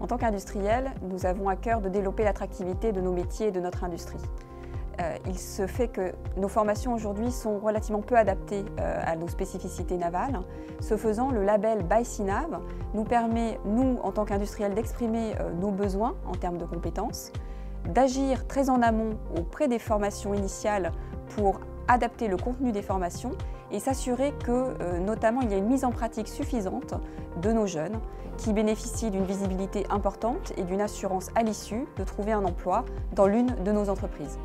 En tant qu'industriels, nous avons à cœur de développer l'attractivité de nos métiers et de notre industrie. Il se fait que nos formations aujourd'hui sont relativement peu adaptées à nos spécificités navales. Ce faisant, le label ByCNav nous permet, nous, en tant qu'industriels, d'exprimer nos besoins en termes de compétences, d'agir très en amont auprès des formations initiales pour adapter le contenu des formations et s'assurer que, notamment, il y a une mise en pratique suffisante de nos jeunes qui bénéficient d'une visibilité importante et d'une assurance à l'issue de trouver un emploi dans l'une de nos entreprises.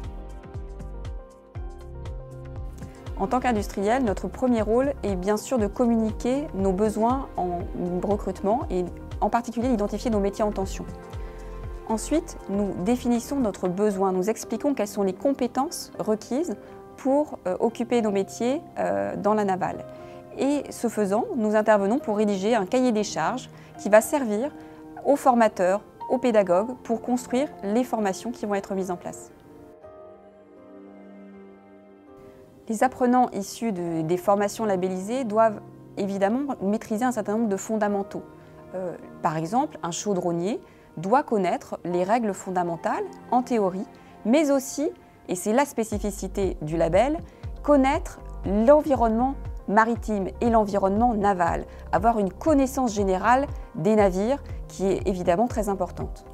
En tant qu'industriel, notre premier rôle est bien sûr de communiquer nos besoins en recrutement et en particulier d'identifier nos métiers en tension. Ensuite, nous définissons notre besoin, nous expliquons quelles sont les compétences requises pour occuper nos métiers dans la navale. Et ce faisant, nous intervenons pour rédiger un cahier des charges qui va servir aux formateurs, aux pédagogues pour construire les formations qui vont être mises en place. Les apprenants issus des formations labellisées doivent évidemment maîtriser un certain nombre de fondamentaux. Par exemple, un chaudronnier doit connaître les règles fondamentales en théorie, mais aussi, et c'est la spécificité du label, connaître l'environnement maritime et l'environnement naval, avoir une connaissance générale des navires qui est évidemment très importante.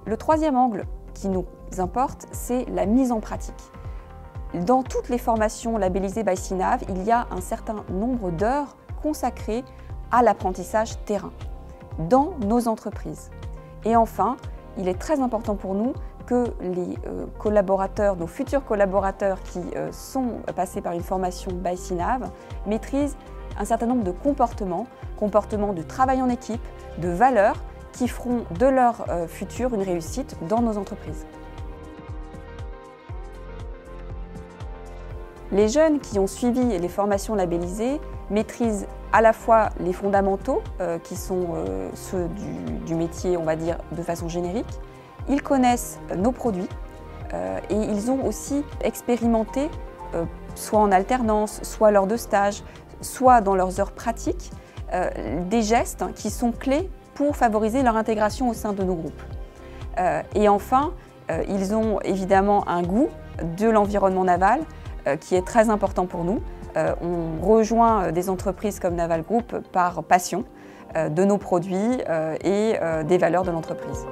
Le troisième angle qui nous importe, c'est la mise en pratique. Dans toutes les formations labellisées ByCNav, il y a un certain nombre d'heures consacrées à l'apprentissage terrain dans nos entreprises. Et enfin, il est très important pour nous que les collaborateurs, nos futurs collaborateurs qui sont passés par une formation ByCNav maîtrisent un certain nombre de comportements de travail en équipe, de valeurs qui feront de leur futur une réussite dans nos entreprises. Les jeunes qui ont suivi les formations labellisées maîtrisent à la fois les fondamentaux, qui sont ceux du métier, on va dire, de façon générique. Ils connaissent nos produits et ils ont aussi expérimenté, soit en alternance, soit lors de stages, soit dans leurs heures pratiques, des gestes qui sont clés pour favoriser leur intégration au sein de nos groupes. Et enfin, ils ont évidemment un goût de l'environnement naval qui est très important pour nous. On rejoint des entreprises comme Naval Group par passion de nos produits et des valeurs de l'entreprise.